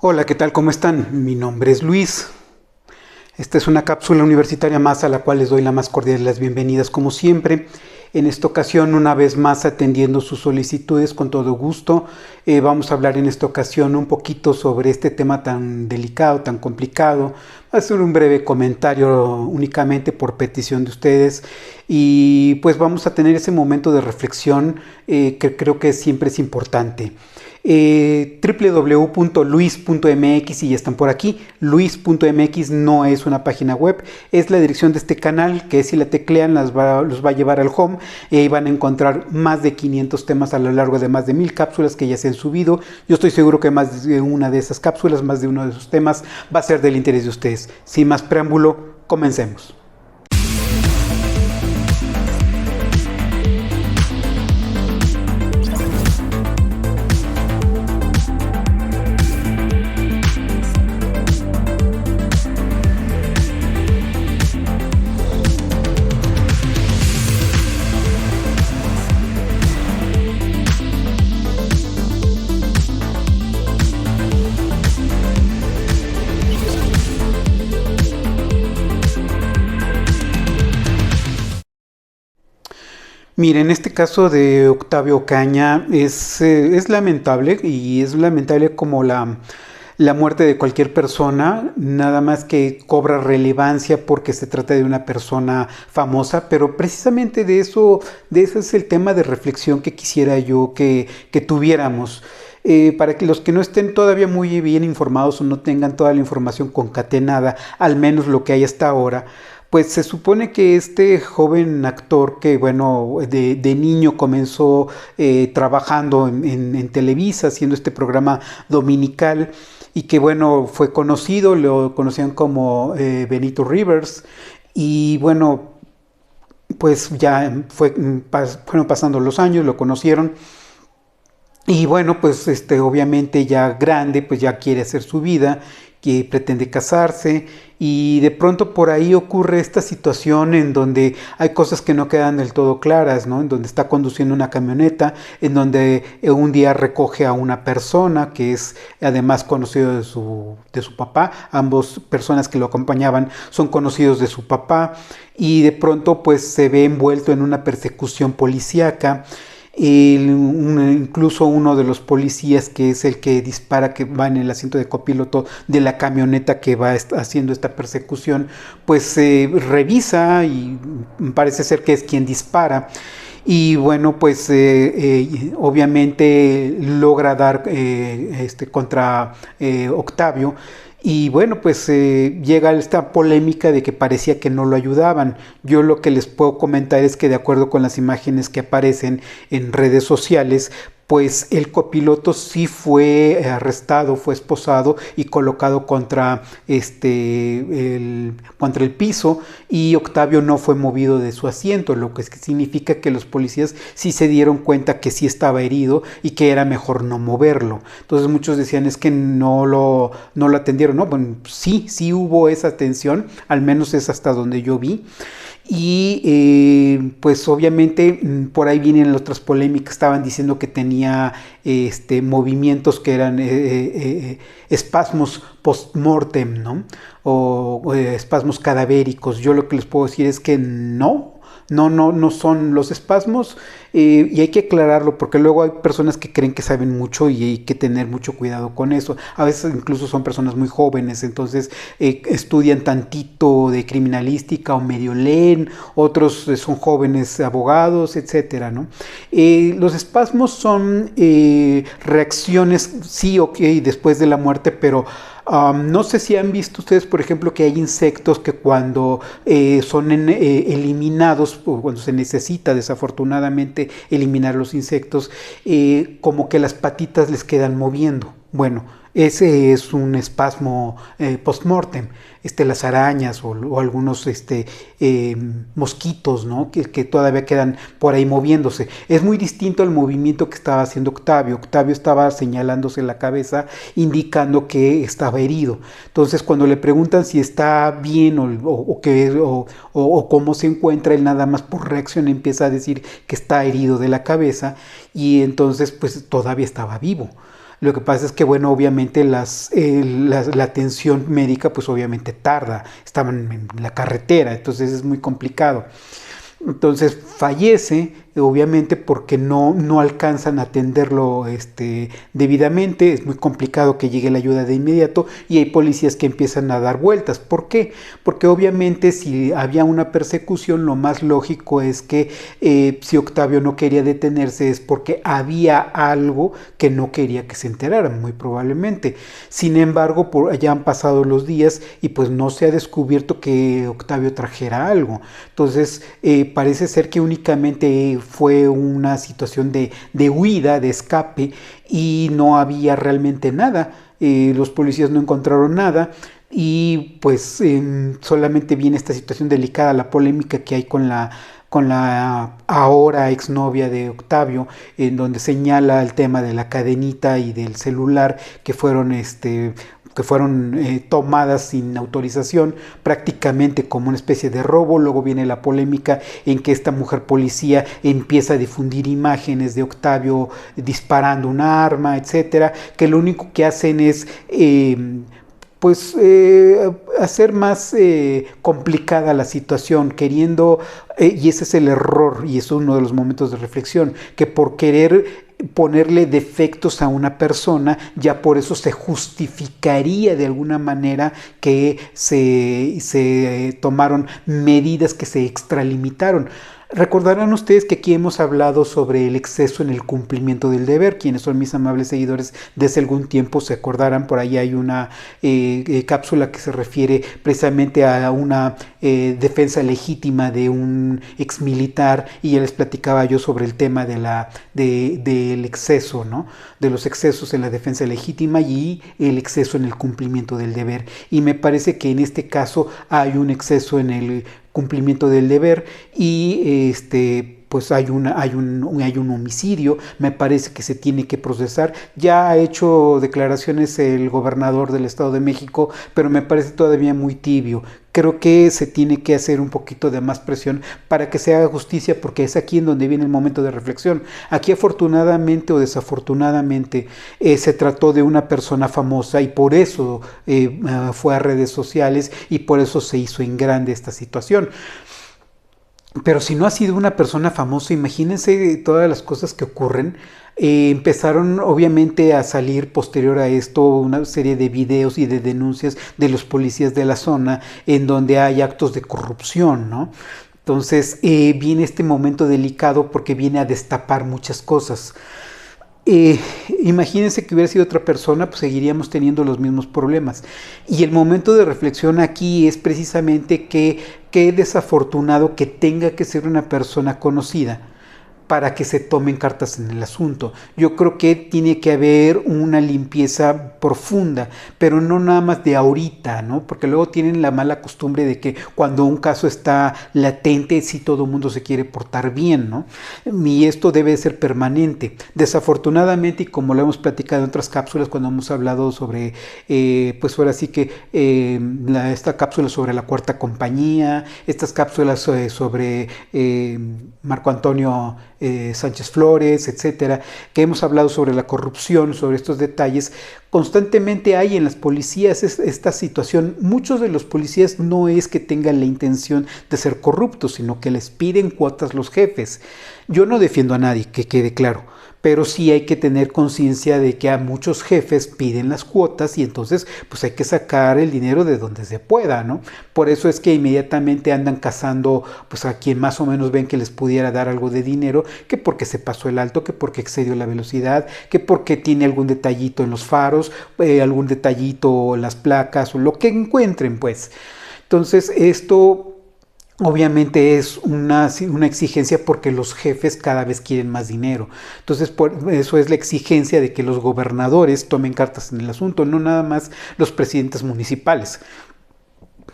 Hola, ¿qué tal? ¿Cómo están? Mi nombre es Luis. Esta es una cápsula universitaria más a la cual les doy la más cordial de las bienvenidas como siempre. En esta ocasión, una vez más atendiendo sus solicitudes con todo gusto, vamos a hablar en esta ocasión un poquito sobre este tema tan delicado, tan complicado. Va a ser un breve comentario únicamente por petición de ustedes y pues vamos a tener ese momento de reflexión que creo que siempre es importante. www.luis.mx y ya están por aquí. Luis.mx no es una página web, es la dirección de este canal que si la teclean los va a llevar al home y ahí van a encontrar más de 500 temas a lo largo de más de 1000 cápsulas que ya se han subido. Yo estoy seguro que más de una de esas cápsulas, más de uno de esos temas va a ser del interés de ustedes. Sin más preámbulo, comencemos. Mire, en este caso de Octavio Ocaña es lamentable y es lamentable como la muerte de cualquier persona, nada más que cobra relevancia porque se trata de una persona famosa, pero precisamente de eso es el tema de reflexión que quisiera yo que tuviéramos. Para que los que no estén todavía muy bien informados o no tengan toda la información concatenada, al menos lo que hay hasta ahora, pues se supone que este joven actor que, bueno, de niño comenzó trabajando en Televisa, haciendo este programa dominical, y que, bueno, fue conocido, lo conocían como Benito Rivers, y bueno, pues ya fueron pasando los años, lo conocieron, y bueno, pues obviamente ya grande, pues ya quiere hacer su vida, que pretende casarse y de pronto por ahí ocurre esta situación en donde hay cosas que no quedan del todo claras, ¿no? En donde está conduciendo una camioneta, en donde un día recoge a una persona que es además conocido de su papá, ambos personas que lo acompañaban son conocidos de su papá y de pronto pues se ve envuelto en una persecución policíaca. Incluso uno de los policías que es el que dispara, que va en el asiento de copiloto de la camioneta que va haciendo esta persecución, pues revisa y parece ser que es quien dispara. Y bueno, pues obviamente logra dar contra Octavio. Y bueno, pues llega esta polémica de que parecía que no lo ayudaban. Yo lo que les puedo comentar es que de acuerdo con las imágenes que aparecen en redes sociales, pues el copiloto sí fue arrestado, fue esposado y colocado contra contra el piso y Octavio no fue movido de su asiento, lo que significa que los policías sí se dieron cuenta que sí estaba herido y que era mejor no moverlo. Entonces muchos decían es que no lo atendieron, ¿no? Bueno, sí hubo esa atención, al menos es hasta donde yo vi. Y pues obviamente por ahí vienen otras polémicas, estaban diciendo que tenía movimientos que eran espasmos post-mortem, ¿no? O espasmos cadavéricos. Yo lo que les puedo decir es que no son los espasmos y hay que aclararlo porque luego hay personas que creen que saben mucho y hay que tener mucho cuidado con eso. A veces incluso son personas muy jóvenes, entonces estudian tantito de criminalística o medio leen, otros son jóvenes abogados, etcétera, ¿no? Los espasmos son reacciones, sí, ok, después de la muerte, pero no sé si han visto ustedes, por ejemplo, que hay insectos que cuando son eliminados, o cuando se necesita desafortunadamente eliminar los insectos, como que las patitas les quedan moviendo. Bueno, ese es un espasmo post-mortem. Las arañas o algunos mosquitos, ¿no? Que todavía quedan por ahí moviéndose. Es muy distinto al movimiento que estaba haciendo Octavio. Octavio estaba señalándose la cabeza, indicando que estaba herido. Entonces, cuando le preguntan si está bien o cómo se encuentra, él nada más por reacción empieza a decir que está herido de la cabeza y entonces, pues todavía estaba vivo. Lo que pasa es que, bueno, obviamente la atención médica, pues obviamente tarda, estaban en la carretera, entonces es muy complicado. Entonces fallece, obviamente porque no alcanzan a atenderlo debidamente, es muy complicado que llegue la ayuda de inmediato y hay policías que empiezan a dar vueltas. ¿Por qué? Porque obviamente si había una persecución, lo más lógico es que si Octavio no quería detenerse es porque había algo que no quería que se enteraran, muy probablemente. Sin embargo, ya han pasado los días y pues no se ha descubierto que Octavio trajera algo. Entonces, parece ser que únicamente fue una situación de huida, de escape, y no había realmente nada. Los policías no encontraron nada y pues solamente viene esta situación delicada, la polémica que hay con la ahora exnovia de Octavio, en donde señala el tema de la cadenita y del celular que fueron tomadas sin autorización, prácticamente como una especie de robo. Luego viene la polémica en que esta mujer policía empieza a difundir imágenes de Octavio disparando un arma, etcétera, que lo único que hacen es hacer más complicada la situación, queriendo, y ese es el error, y es uno de los momentos de reflexión, que por querer ponerle defectos a una persona, ya por eso se justificaría de alguna manera que se tomaron medidas que se extralimitaron. Recordarán ustedes que aquí hemos hablado sobre el exceso en el cumplimiento del deber. Quienes son mis amables seguidores desde algún tiempo se acordarán, por ahí hay una cápsula que se refiere precisamente a una defensa legítima de un exmilitar, y ya les platicaba yo sobre el tema del exceso, ¿no? De los excesos en la defensa legítima y el exceso en el cumplimiento del deber. Y me parece que en este caso hay un exceso en el cumplimiento del deber y pues hay un homicidio. Me parece que se tiene que procesar. Ya ha hecho declaraciones el gobernador del Estado de México, pero me parece todavía muy tibio. Creo que se tiene que hacer un poquito de más presión para que se haga justicia, porque es aquí en donde viene el momento de reflexión. Aquí afortunadamente o desafortunadamente se trató de una persona famosa y por eso fue a redes sociales y por eso se hizo en grande esta situación. Pero si no ha sido una persona famosa, imagínense todas las cosas que ocurren. Empezaron obviamente a salir posterior a esto una serie de videos y de denuncias de los policías de la zona en donde hay actos de corrupción, ¿no? Entonces viene este momento delicado porque viene a destapar muchas cosas. Imagínense que hubiera sido otra persona, pues seguiríamos teniendo los mismos problemas. Y el momento de reflexión aquí es precisamente que qué desafortunado que tenga que ser una persona conocida para que se tomen cartas en el asunto. Yo creo que tiene que haber una limpieza profunda, pero no nada más de ahorita, ¿no? Porque luego tienen la mala costumbre de que cuando un caso está latente, sí todo el mundo se quiere portar bien, ¿no? Y esto debe ser permanente. Desafortunadamente, y como lo hemos platicado en otras cápsulas cuando hemos hablado sobre, pues ahora sí que esta cápsula sobre la Cuarta Compañía, estas cápsulas sobre Marco Antonio Sánchez Flores, etcétera, que hemos hablado sobre la corrupción, sobre estos detalles. Constantemente hay en las policías esta situación. Muchos de los policías no es que tengan la intención de ser corruptos, sino que les piden cuotas los jefes. Yo no defiendo a nadie, que quede claro, pero sí hay que tener conciencia de que a muchos jefes piden las cuotas y entonces pues hay que sacar el dinero de donde se pueda, ¿no? Por eso es que inmediatamente andan cazando pues a quien más o menos ven que les pudiera dar algo de dinero, que porque se pasó el alto, que porque excedió la velocidad, que porque tiene algún detallito en los faros, algún detallito en las placas o lo que encuentren, pues. Entonces esto obviamente es una exigencia porque los jefes cada vez quieren más dinero. Entonces, por eso es la exigencia de que los gobernadores tomen cartas en el asunto, no nada más los presidentes municipales,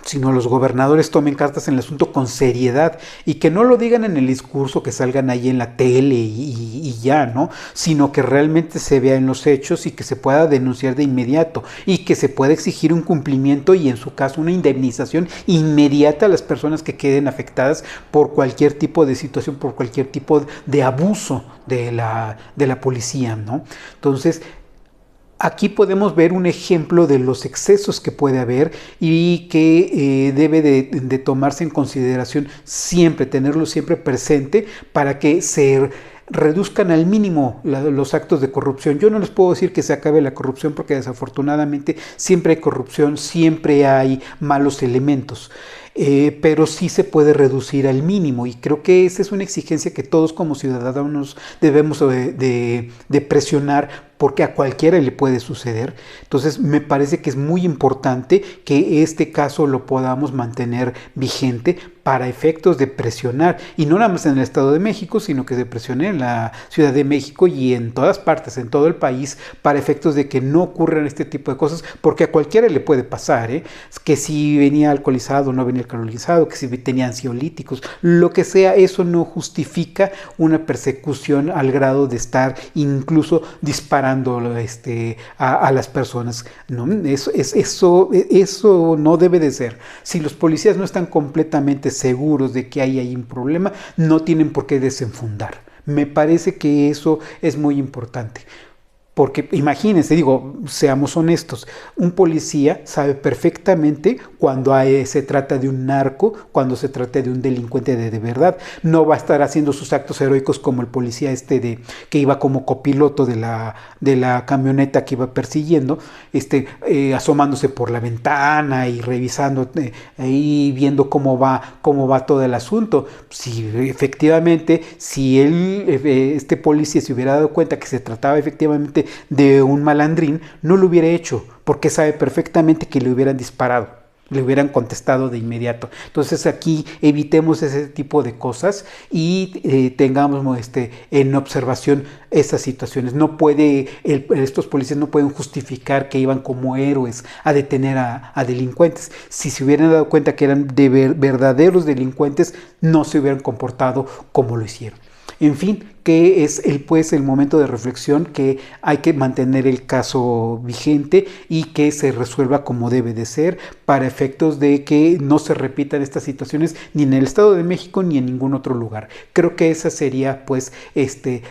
sino los gobernadores tomen cartas en el asunto con seriedad y que no lo digan en el discurso, que salgan ahí en la tele y ya, ¿no? Sino que realmente se vea en los hechos y que se pueda denunciar de inmediato y que se pueda exigir un cumplimiento y en su caso una indemnización inmediata a las personas que queden afectadas por cualquier tipo de situación, por cualquier tipo de abuso de la policía, ¿no? Entonces, Aquí podemos ver un ejemplo de los excesos que puede haber y que debe de tomarse en consideración siempre, tenerlo siempre presente para que se reduzcan al mínimo los actos de corrupción. Yo no les puedo decir que se acabe la corrupción porque desafortunadamente siempre hay corrupción, siempre hay malos elementos. Pero sí se puede reducir al mínimo y creo que esa es una exigencia que todos como ciudadanos debemos de presionar porque a cualquiera le puede suceder. Entonces me parece que es muy importante que este caso lo podamos mantener vigente para efectos de presionar, y no nada más en el Estado de México, sino que se presione en la Ciudad de México y en todas partes, en todo el país, para efectos de que no ocurran este tipo de cosas, porque a cualquiera le puede pasar, ¿eh? Que si venía alcoholizado o no venía alcoholizado, que si tenía ansiolíticos, lo que sea, eso no justifica una persecución al grado de estar incluso disparando a las personas, ¿no? Eso no debe de ser. Si los policías no están completamente seguros de que hay ahí un problema, no tienen por qué desenfundar. Me parece que eso es muy importante. Porque imagínense, digo, seamos honestos, un policía sabe perfectamente cuando se trata de un narco, cuando se trata de un delincuente de verdad. No va a estar haciendo sus actos heroicos como el policía que iba como copiloto de la camioneta que iba persiguiendo, asomándose por la ventana y revisando, ahí viendo cómo va todo el asunto. Si efectivamente, si este policía se hubiera dado cuenta que se trataba efectivamente de un malandrín, no lo hubiera hecho, porque sabe perfectamente que le hubieran disparado, le hubieran contestado de inmediato. Entonces aquí evitemos ese tipo de cosas y tengamos en observación esas situaciones. No puede, estos policías no pueden justificar que iban como héroes a detener a delincuentes. Si se hubieran dado cuenta que eran verdaderos delincuentes, no se hubieran comportado como lo hicieron. En fin, que es el momento de reflexión, que hay que mantener el caso vigente y que se resuelva como debe de ser para efectos de que no se repitan estas situaciones ni en el Estado de México ni en ningún otro lugar. Creo que esa sería pues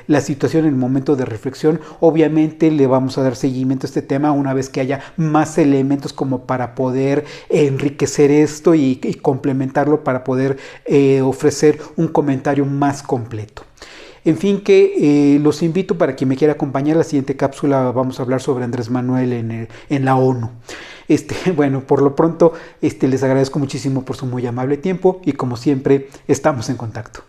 la situación en el momento de reflexión. Obviamente le vamos a dar seguimiento a este tema una vez que haya más elementos como para poder enriquecer esto y complementarlo para poder ofrecer un comentario más completo. En fin, que los invito para quien me quiera acompañar. La siguiente cápsula vamos a hablar sobre Andrés Manuel en la ONU. Bueno, por lo pronto les agradezco muchísimo por su muy amable tiempo y como siempre estamos en contacto.